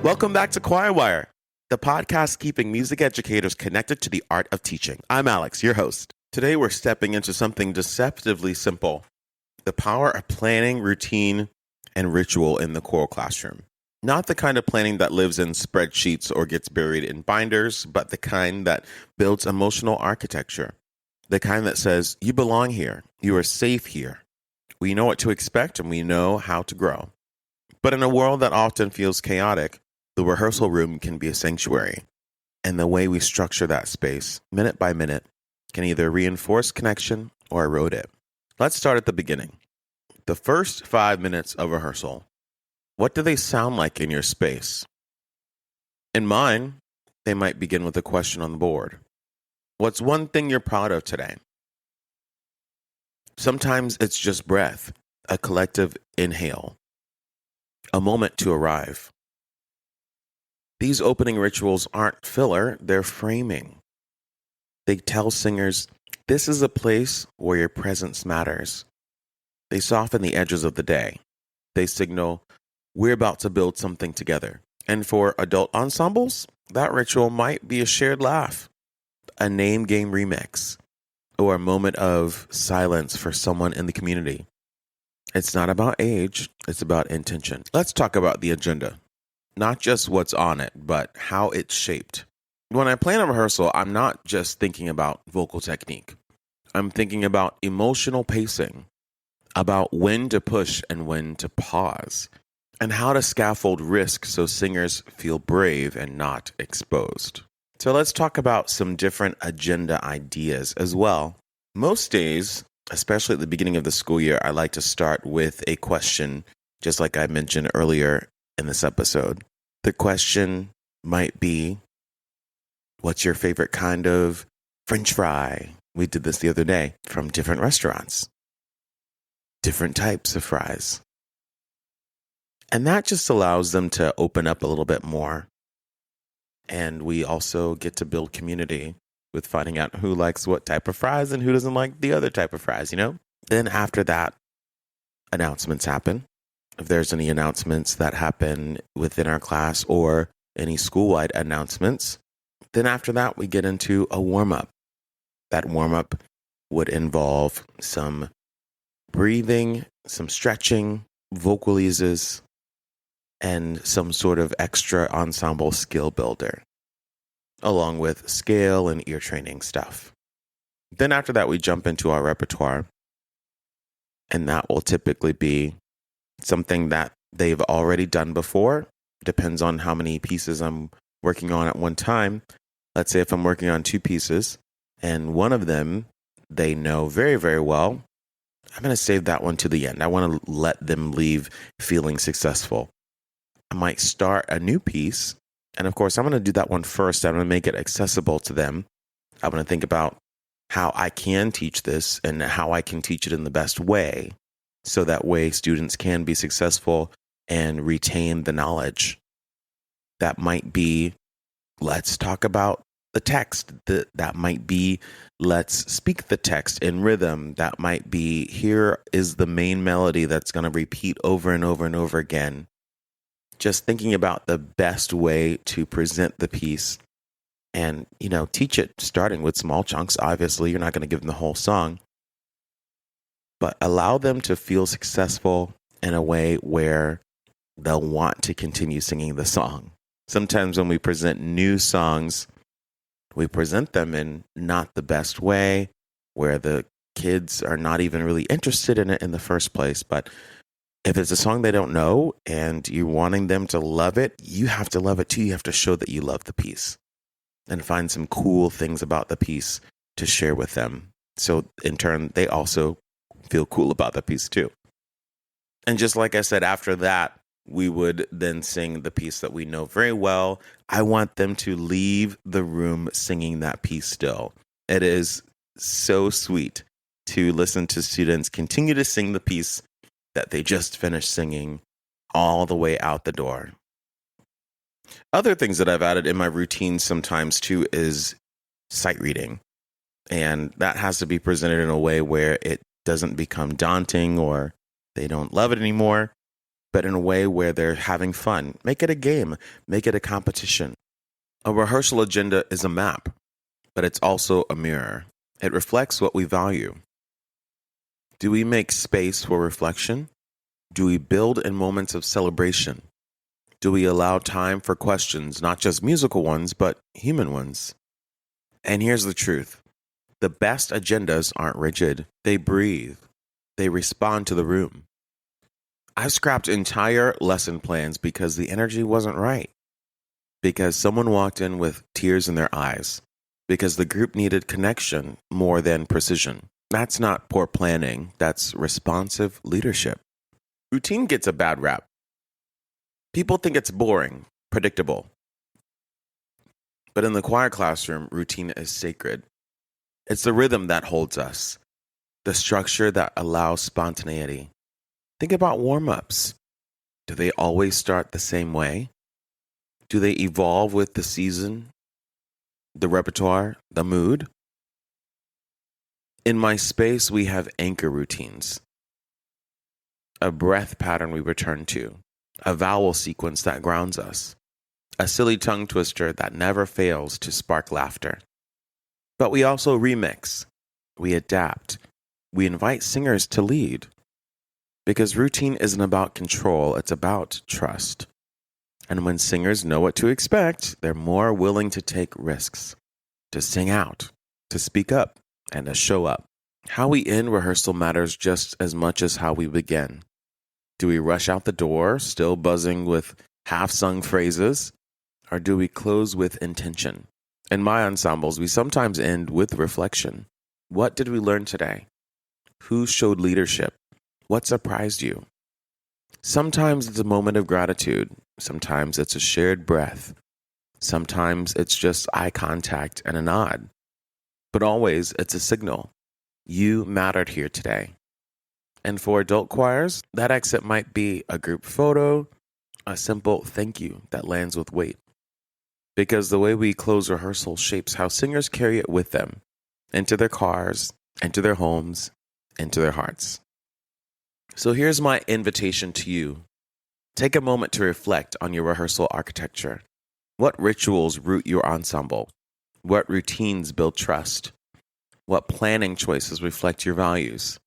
Welcome back to Choirwire, the podcast keeping music educators connected to the art of teaching. I'm Alex, your host. Today we're stepping into something deceptively simple: the power of planning, routine, and ritual in the choral classroom. Not the kind of planning that lives in spreadsheets or gets buried in binders, but the kind that builds emotional architecture. The kind that says, you belong here, you are safe here. We know what to expect and we know how to grow. But in a world that often feels chaotic, the rehearsal room can be a sanctuary. And the way we structure that space, minute by minute, can either reinforce connection or erode it. Let's start at the beginning. The first 5 minutes of rehearsal. What do they sound like in your space? In mine, they might begin with a question on the board. What's one thing you're proud of today? Sometimes it's just breath, a collective inhale, a moment to arrive. These opening rituals aren't filler, they're framing. They tell singers, this is a place where your presence matters. They soften the edges of the day. They signal, we're about to build something together. And for adult ensembles, that ritual might be a shared laugh, a name game remix, or a moment of silence for someone in the community. It's not about age, it's about intention. Let's talk about the agenda. Not just what's on it, but how it's shaped. When I plan a rehearsal, I'm not just thinking about vocal technique. I'm thinking about emotional pacing, about when to push and when to pause, and how to scaffold risk so singers feel brave and not exposed. So let's talk about some different agenda ideas as well. Most days, especially at the beginning of the school year, I like to start with a question, just like I mentioned earlier in this episode. The question might be, what's your favorite kind of French fry? We did this the other day from different restaurants, different types of fries. And that just allows them to open up a little bit more. And we also get to build community with finding out who likes what type of fries and who doesn't like the other type of fries, you know? Then after that, announcements happen. If there's any announcements that happen within our class or any school-wide announcements, then after that, we get into a warm-up. That warm-up would involve some breathing, some stretching, vocalises, and some sort of extra ensemble skill builder, along with scale and ear training stuff. Then after that, we jump into our repertoire, and that will typically be something that they've already done before. Depends on how many pieces I'm working on at one time. Let's say if I'm working on 2 pieces and one of them they know very, very well, I'm going to save that one to the end. I want to let them leave feeling successful. I might start a new piece, and of course, I'm going to do that one first. I'm going to make it accessible to them. I'm going to think about how I can teach this and how I can teach it in the best way, so that way students can be successful and retain the knowledge. That might be, let's talk about the text. That might be, let's speak the text in rhythm. That might be, here is the main melody that's going to repeat over and over and over again. Just thinking about the best way to present the piece and, teach it starting with small chunks. Obviously, you're not going to give them the whole song, but allow them to feel successful in a way where they'll want to continue singing the song. Sometimes when we present new songs, we present them in not the best way, where the kids are not even really interested in it in the first place. But if it's a song they don't know and you're wanting them to love it, you have to love it too. You have to show that you love the piece and find some cool things about the piece to share with them. So in turn, they also feel cool about the piece too. And just like I said, after that, we would then sing the piece that we know very well. I want them to leave the room singing that piece still. It is so sweet to listen to students continue to sing the piece that they just finished singing all the way out the door. Other things that I've added in my routine sometimes too is sight reading. And that has to be presented in a way where it doesn't become daunting or they don't love it anymore. but in a way where they're having fun. Make it a game. Make it a competition. A rehearsal agenda is a map, but it's also a mirror. It reflects what we value. Do we make space for reflection? Do we build in moments of celebration? Do we allow time for questions, not just musical ones, but human ones? And here's the truth. The best agendas aren't rigid. They breathe. They respond to the room. I scrapped entire lesson plans because the energy wasn't right. Because someone walked in with tears in their eyes. Because the group needed connection more than precision. That's not poor planning. That's responsive leadership. Routine gets a bad rap. People think it's boring, predictable. But in the choir classroom, routine is sacred. It's the rhythm that holds us, the structure that allows spontaneity. Think about warm-ups. Do they always start the same way? Do they evolve with the season, the repertoire, the mood? In my space, we have anchor routines. A breath pattern we return to. A vowel sequence that grounds us. A silly tongue twister that never fails to spark laughter. But we also remix. We adapt. We invite singers to lead. Because routine isn't about control, it's about trust. And when singers know what to expect, they're more willing to take risks, to sing out, to speak up, and to show up. How we end rehearsal matters just as much as how we begin. Do we rush out the door, still buzzing with half-sung phrases? Or do we close with intention? In my ensembles, we sometimes end with reflection. What did we learn today? Who showed leadership? What surprised you? Sometimes it's a moment of gratitude. Sometimes it's a shared breath. Sometimes it's just eye contact and a nod. But always, it's a signal. You mattered here today. And for adult choirs, that exit might be a group photo, a simple thank you that lands with weight. Because the way we close rehearsal shapes how singers carry it with them, into their cars, into their homes, into their hearts. So here's my invitation to you. Take a moment to reflect on your rehearsal architecture. What rituals root your ensemble? What routines build trust? What planning choices reflect your values?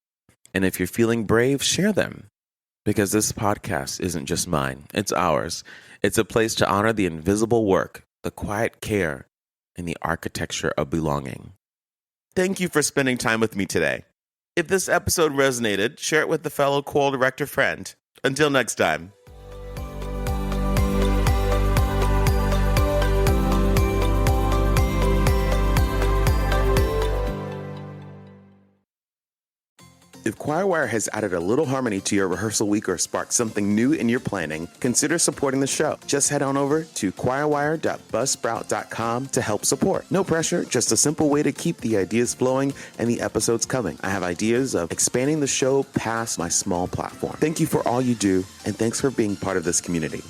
And if you're feeling brave, share them. Because this podcast isn't just mine, it's ours. It's a place to honor the invisible work, the quiet care, and the architecture of belonging. Thank you for spending time with me today. If this episode resonated, share it with a fellow choral director friend. Until next time. If Choirwire has added a little harmony to your rehearsal week or sparked something new in your planning, consider supporting the show. Just head on over to choirwire.buzzsprout.com to help support. No pressure, just a simple way to keep the ideas flowing and the episodes coming. I have ideas of expanding the show past my small platform. Thank you for all you do, and thanks for being part of this community.